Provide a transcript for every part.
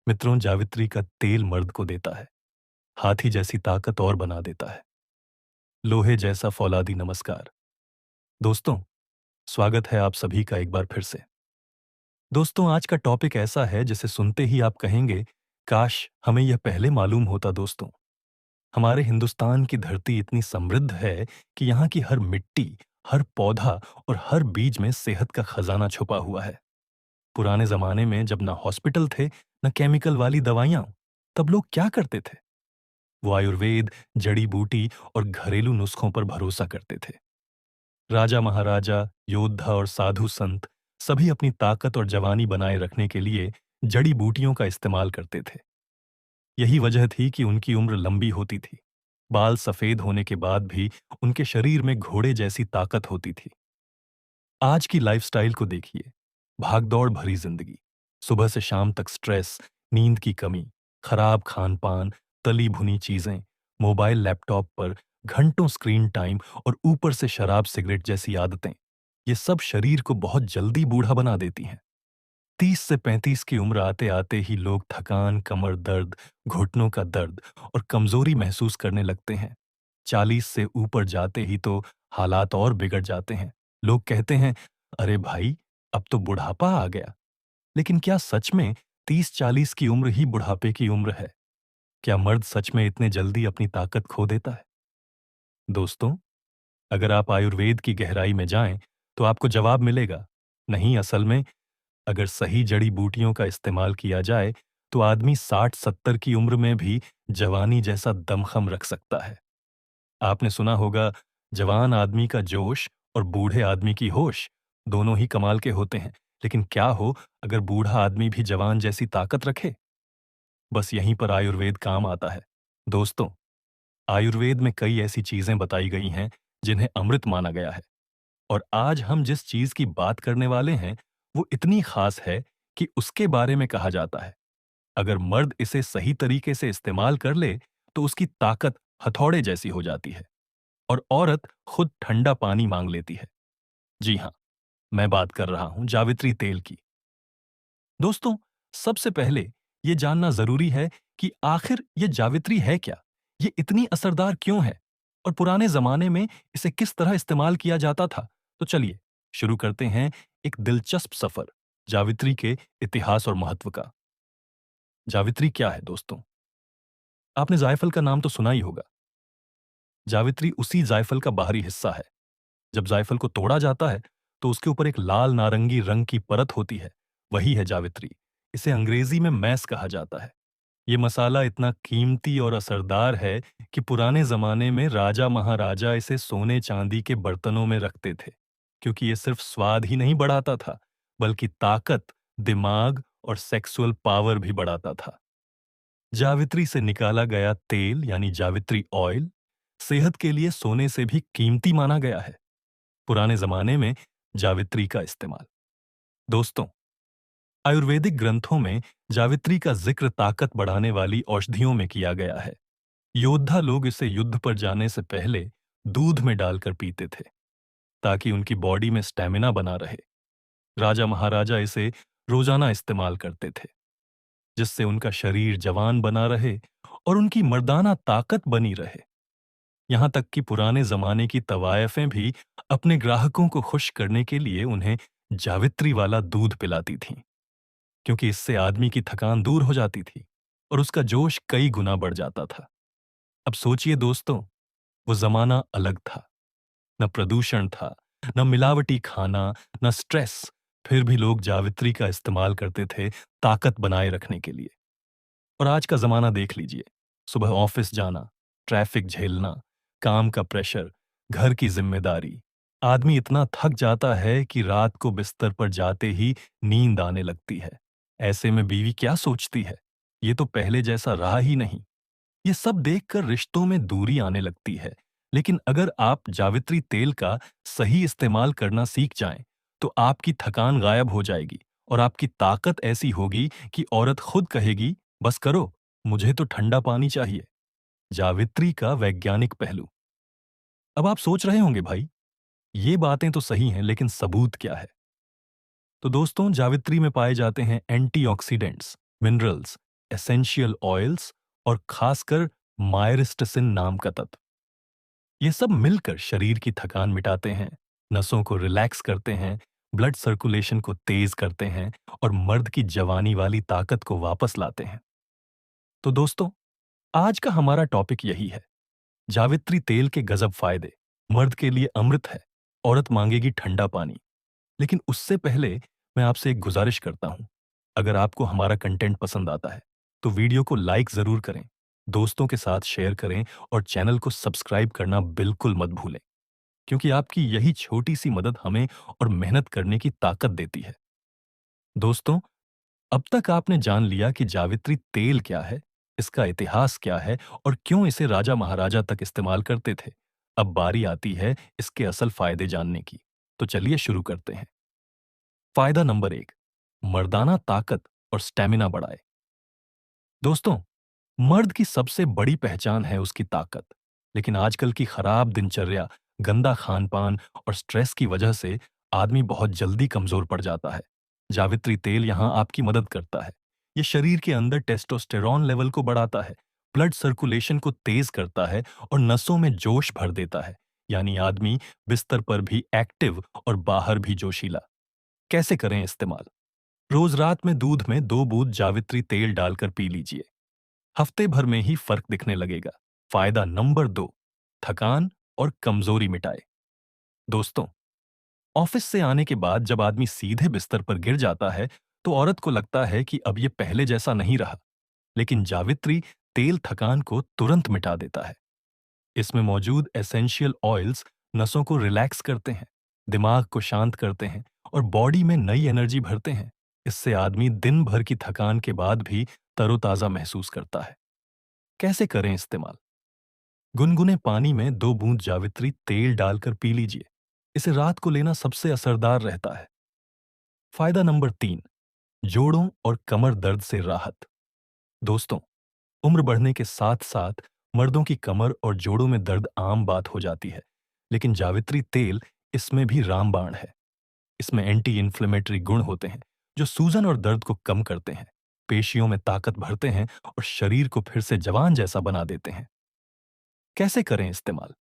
मित्रों, जावित्री का तेल मर्द को देता है, हाथी जैसी ताकत और बना देता है, लोहे जैसा फौलादी नमस्कार। दोस्तों, स्वागत है आप सभी का एक बार फिर से। दोस्तों, आज का टॉपिक ऐसा है जिसे सुनते ही आप कहेंगे, काश हमें यह पहले मालूम होता दोस्तों। हमारे हिंदुस्तान की धरती इतनी समृद्ध है कि यहाँ की हर मिट्टी, हर पौधा और हर बीज में सेहत का खजाना छुपा हुआ है। पुराने जमाने में जब ना हॉस्पिटल थे, न केमिकल वाली दवाइयाँ, तब लोग क्या करते थे? वो आयुर्वेद, जड़ी बूटी और घरेलू नुस्खों पर भरोसा करते थे। राजा महाराजा, योद्धा और साधु संत सभी अपनी ताकत और जवानी बनाए रखने के लिए जड़ी बूटियों का इस्तेमाल करते थे। यही वजह थी कि उनकी उम्र लंबी होती थी। बाल सफेद होने के बाद भी उनके शरीर में घोड़े जैसी ताकत होती थी। आज की लाइफस्टाइल को देखिए, भागदौड़ भरी जिंदगी, सुबह से शाम तक स्ट्रेस, नींद की कमी, खराब खान पान, तली भुनी चीजें, मोबाइल लैपटॉप पर घंटों स्क्रीन टाइम और ऊपर से शराब सिगरेट जैसी आदतें, ये सब शरीर को बहुत जल्दी बूढ़ा बना देती हैं। 30 से 35 की उम्र आते आते ही लोग थकान, कमर दर्द, घुटनों का दर्द और कमजोरी महसूस करने लगते हैं। 40 से ऊपर जाते ही तो हालात और बिगड़ जाते हैं। लोग कहते हैं, अरे भाई, अब तो बुढ़ापा आ गया। लेकिन क्या सच में 30-40 की उम्र ही बुढ़ापे की उम्र है? क्या मर्द सच में इतने जल्दी अपनी ताकत खो देता है? दोस्तों, अगर आप आयुर्वेद की गहराई में जाएं, तो आपको जवाब मिलेगा, नहीं, असल में अगर सही जड़ी बूटियों का इस्तेमाल किया जाए, तो आदमी 60-70 की उम्र में भी जवानी जैसा दमखम रख सकता है। आपने सुना होगा, जवान आदमी का जोश और बूढ़े आदमी की होश, दोनों ही कमाल के होते हैं। लेकिन क्या हो अगर बूढ़ा आदमी भी जवान जैसी ताकत रखे? बस यहीं पर आयुर्वेद काम आता है। दोस्तों, आयुर्वेद में कई ऐसी चीजें बताई गई हैं जिन्हें अमृत माना गया है। और आज हम जिस चीज की बात करने वाले हैं, वो इतनी खास है कि उसके बारे में कहा जाता है, अगर मर्द इसे सही तरीके से इस्तेमाल कर ले, तो उसकी ताकत हथौड़े जैसी हो जाती है और औरत खुद ठंडा पानी मांग लेती है। जी हाँ, मैं बात कर रहा हूं जावित्री तेल की। दोस्तों, सबसे पहले ये जानना जरूरी है कि आखिर ये जावित्री है क्या? ये इतनी असरदार क्यों है? और पुराने जमाने में इसे किस तरह इस्तेमाल किया जाता था? तो चलिए शुरू करते हैं एक दिलचस्प सफर, जावित्री के इतिहास और महत्व का। जावित्री क्या है दोस्तों? आपने जायफल का नाम तो सुना ही होगा। जावित्री उसी जायफल का बाहरी हिस्सा है। जब जायफल को तोड़ा जाता है, तो उसके ऊपर एक लाल नारंगी रंग की परत होती है। वही है जावित्री। इसे अंग्रेजी में मैस कहा जाता है। ये मसाला इतना कीमती और असरदार है कि पुराने जमाने में राजा महाराजा इसे सोने चांदी के बर्तनों में रखते थे, क्योंकि ये सिर्फ स्वाद ही नहीं बढ़ाता था, बल्कि ताकत, दिमाग और सेक्सुअल पावर भी बढ़ाता था। जावित्री से निकाला गया तेल यानी जावित्री ऑयल सेहत के लिए सोने से भी कीमती माना गया है। पुराने जमाने में जावित्री का इस्तेमाल। दोस्तों, आयुर्वेदिक ग्रंथों में जावित्री का जिक्र ताकत बढ़ाने वाली औषधियों में किया गया है। योद्धा लोग इसे युद्ध पर जाने से पहले दूध में डालकर पीते थे, ताकि उनकी बॉडी में स्टेमिना बना रहे। राजा महाराजा इसे रोजाना इस्तेमाल करते थे, जिससे उनका शरीर जवान बना रहे और उनकी मर्दाना ताकत बनी रहे। यहाँ तक कि पुराने जमाने की तवायफें भी अपने ग्राहकों को खुश करने के लिए उन्हें जावित्री वाला दूध पिलाती थीं, क्योंकि इससे आदमी की थकान दूर हो जाती थी और उसका जोश कई गुना बढ़ जाता था। अब सोचिए दोस्तों, वो जमाना अलग था। न प्रदूषण था, न मिलावटी खाना, न स्ट्रेस। फिर भी लोग जावित्री का इस्तेमाल करते थे ताकत बनाए रखने के लिए। और आज का जमाना देख लीजिए, सुबह ऑफिस जाना, ट्रैफिक झेलना, काम का प्रेशर, घर की जिम्मेदारी। आदमी इतना थक जाता है कि रात को बिस्तर पर जाते ही नींद आने लगती है। ऐसे में बीवी क्या सोचती है, ये तो पहले जैसा रहा ही नहीं। ये सब देखकर रिश्तों में दूरी आने लगती है। लेकिन अगर आप जावित्री तेल का सही इस्तेमाल करना सीख जाएं, तो आपकी थकान गायब हो जाएगी और आपकी ताकत ऐसी होगी कि औरत खुद कहेगी, बस करो, मुझे तो ठंडा पानी चाहिए। जावित्री का वैज्ञानिक पहलू। अब आप सोच रहे होंगे, भाई, ये बातें तो सही हैं, लेकिन सबूत क्या है? तो दोस्तों, जावित्री में पाए जाते हैं एंटीऑक्सीडेंट्स, मिनरल्स, एसेंशियल ऑयल्स और खासकर मायरिस्टिसिन नाम का तत्व। ये सब मिलकर शरीर की थकान मिटाते हैं, नसों को रिलैक्स करते हैं, ब्लड सर्कुलेशन को तेज करते हैं और मर्द की जवानी वाली ताकत को वापस लाते हैं। तो दोस्तों, आज का हमारा टॉपिक यही है। जावित्री तेल के गजब फायदे। मर्द के लिए अमृत है, औरत मांगेगी ठंडा पानी। लेकिन उससे पहले मैं आपसे एक गुजारिश करता हूं। अगर आपको हमारा कंटेंट पसंद आता है तो वीडियो को लाइक जरूर करें, दोस्तों के साथ शेयर करें और चैनल को सब्सक्राइब करना बिल्कुल मत भूलें, क्योंकि आपकी यही छोटी सी मदद हमें और मेहनत करने की ताकत देती है। दोस्तों, अब तक आपने जान लिया कि जावित्री तेल क्या है, इसका इतिहास क्या है और क्यों इसे राजा महाराजा तक इस्तेमाल करते थे। अब बारी आती है इसके असल फायदे जानने की। तो चलिए शुरू करते हैं। फायदा नंबर 1, मर्दाना ताकत और स्टेमिना बढ़ाए। दोस्तों, मर्द की सबसे बड़ी पहचान है उसकी ताकत, लेकिन आजकल की खराब दिनचर्या, गंदा खान-पान और स्ट्रेस की वजह से आदमी बहुत जल्दी कमजोर पड़ जाता है। जावित्री तेल यहां आपकी मदद करता है। ये शरीर के अंदर टेस्टोस्टेरॉन लेवल को बढ़ाता है, ब्लड सर्कुलेशन को तेज करता है और नसों में जोश भर देता है। यानी आदमी बिस्तर पर भी एक्टिव और बाहर भी जोशीला। कैसे करें इस्तेमाल? रोज रात में दूध में 2 बूंद जावित्री तेल डालकर पी लीजिए। हफ्ते भर में ही फर्क दिखने लगेगा। फायदा नंबर 2, थकान और कमजोरी मिटाए। दोस्तों, ऑफिस से आने के बाद जब आदमी सीधे बिस्तर पर गिर जाता है तो औरत को लगता है कि अब ये पहले जैसा नहीं रहा। लेकिन जावित्री तेल थकान को तुरंत मिटा देता है। इसमें मौजूद एसेंशियल ऑयल्स नसों को रिलैक्स करते हैं, दिमाग को शांत करते हैं और बॉडी में नई एनर्जी भरते हैं। इससे आदमी दिन भर की थकान के बाद भी तरोताजा महसूस करता है। कैसे करें इस्तेमाल? गुनगुने पानी में 2 बूंद जावित्री तेल डालकर पी लीजिए। इसे रात को लेना सबसे असरदार रहता है। फायदा नंबर 3, जोड़ों और कमर दर्द से राहत। दोस्तों, उम्र बढ़ने के साथ साथ मर्दों की कमर और जोड़ों में दर्द आम बात हो जाती है, लेकिन जावित्री तेल इसमें भी रामबाण है। इसमें एंटी इन्फ्लेमेटरी गुण होते हैं जो सूजन और दर्द को कम करते हैं, पेशियों में ताकत भरते हैं और शरीर को फिर से जवान जैसा बना देते हैं। कैसे करें इस्तेमाल?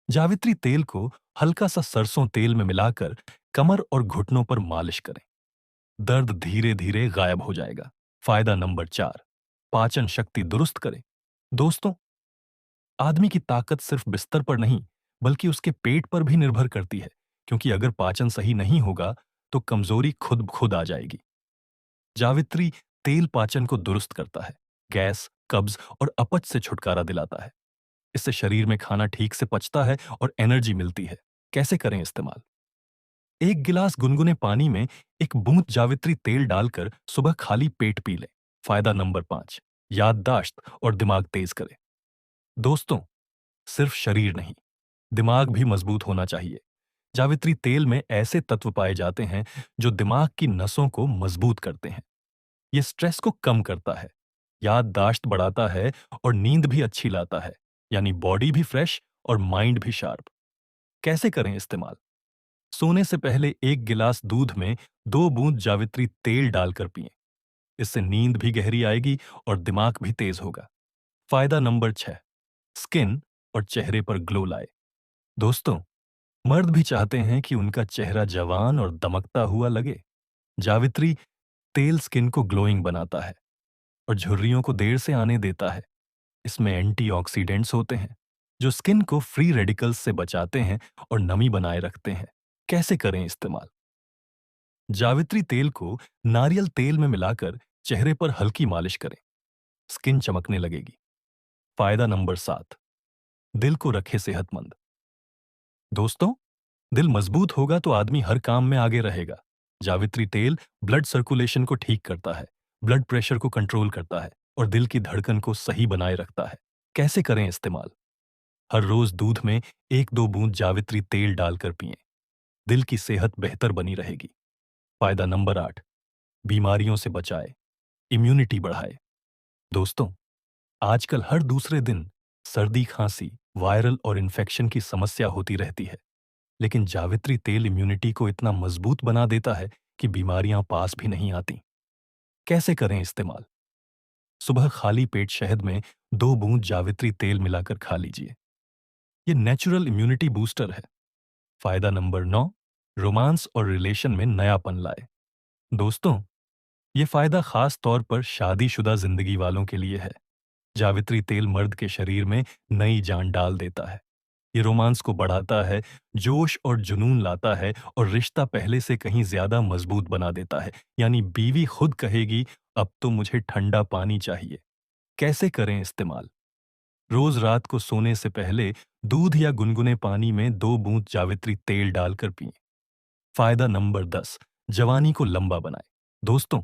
जावित्री तेल को हल्का सा सरसों तेल में मिलाकर कमर और घुटनों पर मालिश करें। दर्द धीरे धीरे गायब हो जाएगा। फायदा नंबर 4, पाचन शक्ति दुरुस्त करें। दोस्तों, आदमी की ताकत सिर्फ बिस्तर पर नहीं बल्कि उसके पेट पर भी निर्भर करती है, क्योंकि अगर पाचन सही नहीं होगा तो कमजोरी खुद ब खुद आ जाएगी। जावित्री तेल पाचन को दुरुस्त करता है, गैस, कब्ज और अपच से छुटकारा दिलाता है। इससे शरीर में खाना ठीक से पचता है और एनर्जी मिलती है। कैसे करें इस्तेमाल? 1 गिलास गुनगुने पानी में 1 बूंद जावित्री तेल डालकर सुबह खाली पेट पी लें। फायदा नंबर 5, याददाश्त और दिमाग तेज करे। दोस्तों, सिर्फ शरीर नहीं, दिमाग भी मजबूत होना चाहिए। जावित्री तेल में ऐसे तत्व पाए जाते हैं जो दिमाग की नसों को मजबूत करते हैं। ये स्ट्रेस को कम करता है, याददाश्त बढ़ाता है और नींद भी अच्छी लाता है। यानी बॉडी भी फ्रेश और माइंड भी शार्प। कैसे करें इस्तेमाल? सोने से पहले 1 गिलास दूध में 2 बूंद जावित्री तेल डालकर पिएं। इससे नींद भी गहरी आएगी और दिमाग भी तेज होगा। फायदा नंबर 6, स्किन और चेहरे पर ग्लो लाए। दोस्तों, मर्द भी चाहते हैं कि उनका चेहरा जवान और दमकता हुआ लगे। जावित्री तेल स्किन को ग्लोइंग बनाता है और झुर्रियों को देर से आने देता है। इसमें एंटीऑक्सीडेंट्स होते हैं जो स्किन को फ्री रेडिकल्स से बचाते हैं और नमी बनाए रखते हैं। कैसे करें इस्तेमाल? जावित्री तेल को नारियल तेल में मिलाकर चेहरे पर हल्की मालिश करें, स्किन चमकने लगेगी। फायदा नंबर 7, दिल को रखे सेहतमंद। दोस्तों, दिल मजबूत होगा तो आदमी हर काम में आगे रहेगा। जावित्री तेल ब्लड सर्कुलेशन को ठीक करता है, ब्लड प्रेशर को कंट्रोल करता है और दिल की धड़कन को सही बनाए रखता है। कैसे करें इस्तेमाल? हर रोज दूध में 1-2 बूंद जावित्री तेल डालकर पिएं। दिल की सेहत बेहतर बनी रहेगी। फायदा नंबर 8, बीमारियों से बचाए, इम्यूनिटी बढ़ाए। दोस्तों, आजकल हर दूसरे दिन सर्दी, खांसी, वायरल और इन्फेक्शन की समस्या होती रहती है, लेकिन जावित्री तेल इम्यूनिटी को इतना मजबूत बना देता है कि बीमारियां पास भी नहीं आती। कैसे करें इस्तेमाल? सुबह खाली पेट शहद में 2 बूंद जावित्री तेल मिलाकर खा लीजिए। ये नेचुरल इम्यूनिटी बूस्टर है। फायदा नंबर 9, रोमांस और रिलेशन में नयापन लाए। दोस्तों, ये फायदा खास तौर पर शादीशुदा जिंदगी वालों के लिए है। जावित्री तेल मर्द के शरीर में नई जान डाल देता है। ये रोमांस को बढ़ाता है, जोश और जुनून लाता है और रिश्ता पहले से कहीं ज्यादा मजबूत बना देता है। यानी बीवी खुद कहेगी, अब तो मुझे ठंडा पानी चाहिए। कैसे करें इस्तेमाल? रोज रात को सोने से पहले दूध या गुनगुने पानी में 2 बूंद जावित्री तेल डालकर पिएं। फायदा नंबर 10, जवानी को लंबा बनाए। दोस्तों,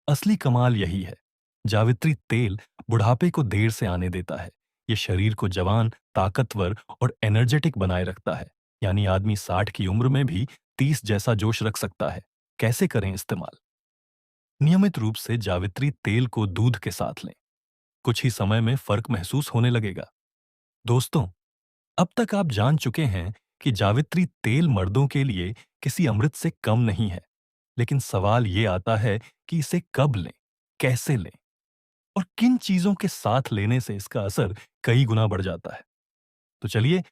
असली कमाल यही है। जावित्री तेल बुढ़ापे को देर से आने देता है। ये शरीर को जवान, ताकतवर और एनर्जेटिक बनाए रखता है। यानी आदमी 60 की उम्र में भी 30 जैसा जोश रख सकता है। कैसे करें इस्तेमाल? नियमित रूप से जावित्री तेल को दूध के साथ लें। कुछ ही समय में फर्क महसूस होने लगेगा। दोस्तों, अब तक आप जान चुके हैं कि जावित्री तेल मर्दों के लिए किसी अमृत से कम नहीं है। लेकिन सवाल ये आता है कि इसे कब लें, कैसे लें और किन चीजों के साथ लेने से इसका असर कई गुना बढ़ जाता है। तो चलिए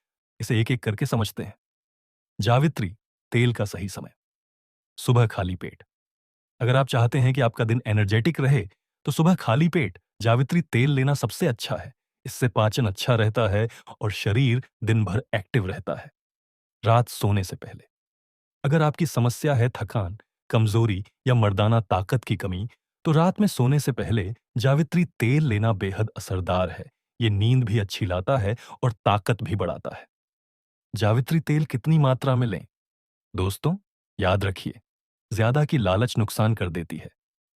इसे एक एक करके समझते हैं। जावित्री तेल का सही समय: सुबह खाली पेट। अगर आप चाहते हैं कि आपका दिन एनर्जेटिक रहे, तो सुबह खाली पेट जावित्री तेल लेना सबसे अच्छा है। इससे पाचन अच्छा रहता है और शरीर दिन भर एक्टिव रहता है। रात सोने से पहले, अगर आपकी समस्या है थकान, कमजोरी या मर्दाना ताकत की कमी, तो रात में सोने से पहले जावित्री तेल लेना बेहद असरदार है। ये नींद भी अच्छी लाता है और ताकत भी बढ़ाता है। जावित्री तेल कितनी मात्रा में लें? दोस्तों, याद रखिए, ज्यादा की लालच नुकसान कर देती है।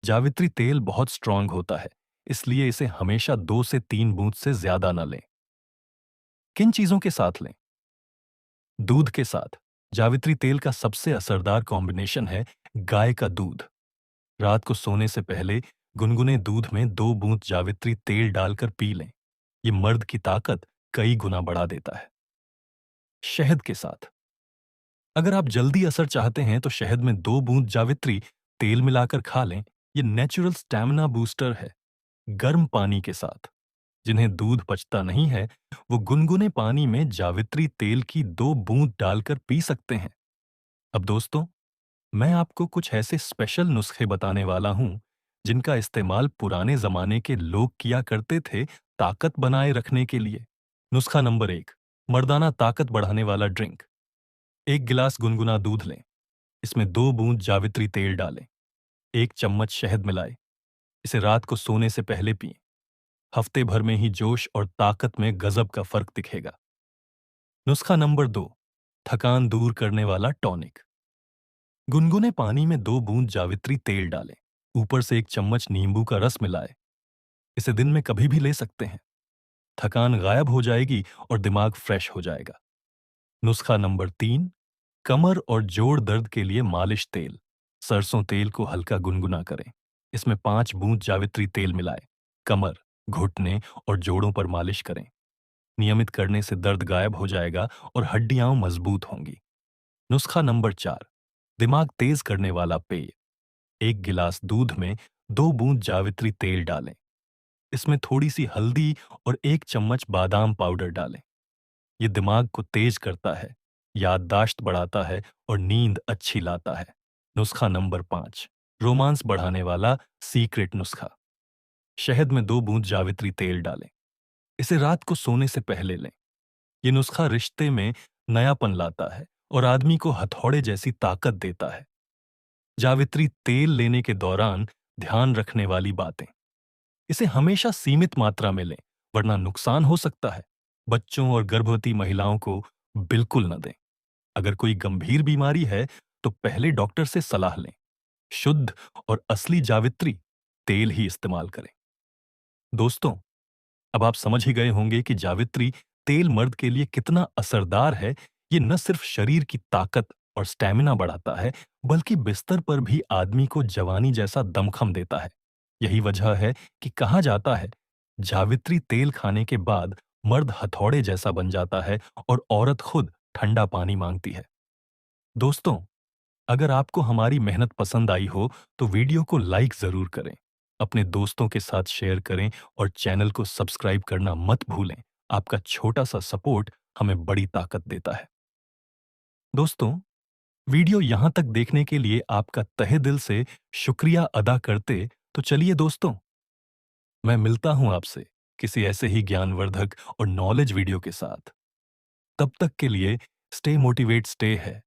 जावित्री तेल बहुत स्ट्रांग होता है, इसलिए इसे हमेशा 2 से 3 बूंद से ज्यादा न लें। किन चीजों के साथ लें? दूध के साथ जावित्री तेल का सबसे असरदार कॉम्बिनेशन है गाय का दूध। रात को सोने से पहले गुनगुने दूध में 2 बूंद जावित्री तेल डालकर पी लें। ये मर्द की ताकत कई गुना बढ़ा देता है। शहद के साथ, अगर आप जल्दी असर चाहते हैं तो शहद में 2 बूंद जावित्री तेल मिलाकर खा लें। ये नेचुरल स्टैमिना बूस्टर है। गर्म पानी के साथ, जिन्हें दूध पचता नहीं है, वो गुनगुने पानी में जावित्री तेल की 2 बूंद डालकर पी सकते हैं। अब दोस्तों, मैं आपको कुछ ऐसे स्पेशल नुस्खे बताने वाला हूं जिनका इस्तेमाल पुराने जमाने के लोग किया करते थे ताकत बनाए रखने के लिए। नुस्खा नंबर 1, मर्दाना ताकत बढ़ाने वाला ड्रिंक। 1 गिलास गुनगुना दूध लें। इसमें 2 बूंद जावित्री तेल डालें। 1 चम्मच शहद मिलाएं। इसे रात को सोने से पहले पिएं। हफ्ते भर में ही जोश और ताकत में गजब का फर्क दिखेगा। नुस्खा नंबर 2, थकान दूर करने वाला टॉनिक। गुनगुने पानी में 2 बूंद जावित्री तेल डालें। ऊपर से 1 चम्मच नींबू का रस मिलाएं। इसे दिन में कभी भी ले सकते हैं। थकान गायब हो जाएगी और दिमाग फ्रेश हो जाएगा। नुस्खा नंबर 3, कमर और जोड़ दर्द के लिए मालिश तेल। सरसों तेल को हल्का गुनगुना करें। इसमें 5 बूंद जावित्री तेल मिलाएं। कमर, घुटने और जोड़ों पर मालिश करें। नियमित करने से दर्द गायब हो जाएगा और हड्डियां मजबूत होंगी। नुस्खा नंबर 4, दिमाग तेज करने वाला पेय। 1 गिलास दूध में 2 बूंद जावित्री तेल डालें। इसमें थोड़ी सी हल्दी और 1 चम्मच बादाम पाउडर डालें। ये दिमाग को तेज करता है, याददाश्त बढ़ाता है और नींद अच्छी लाता है। नुस्खा नंबर 5, रोमांस बढ़ाने वाला सीक्रेट नुस्खा। शहद में 2 बूंद जावित्री तेल डालें। इसे रात को सोने से पहले लें। ये नुस्खा रिश्ते में नयापन लाता है और आदमी को हथौड़े जैसी ताकत देता है। जावित्री तेल लेने के दौरान ध्यान रखने वाली बातें: इसे हमेशा सीमित मात्रा में लें, वरना नुकसान हो सकता है। बच्चों और गर्भवती महिलाओं को बिल्कुल न दें। अगर कोई गंभीर बीमारी है तो पहले डॉक्टर से सलाह लें। शुद्ध और असली जावित्री तेल ही इस्तेमाल करें। दोस्तों, अब आप समझ ही गए होंगे कि जावित्री तेल मर्द के लिए कितना असरदार है। ये न सिर्फ शरीर की ताकत और स्टैमिना बढ़ाता है, बल्कि बिस्तर पर भी आदमी को जवानी जैसा दमखम देता है। यही वजह है कि कहा जाता है, जावित्री तेल खाने के बाद मर्द हथौड़े जैसा बन जाता है और औरत खुद ठंडा पानी मांगती है। दोस्तों, अगर आपको हमारी मेहनत पसंद आई हो तो वीडियो को लाइक जरूर करें। अपने दोस्तों के साथ शेयर करें और चैनल को सब्सक्राइब करना मत भूलें। आपका छोटा-सा सपोर्ट हमें बड़ी ताकत देता है। दोस्तों, वीडियो यहाँ तक देखने के लिए आपका तहे दिल से शुक्रिया अदा करते तो चलिए दोस्तों, मैं मिलता हूँ आपसे किसी ऐसे ही ज्ञानवर्धक और नॉलेज वीडियो के साथ। तब तक के लिए स्टे मोटिवेट स्टे है।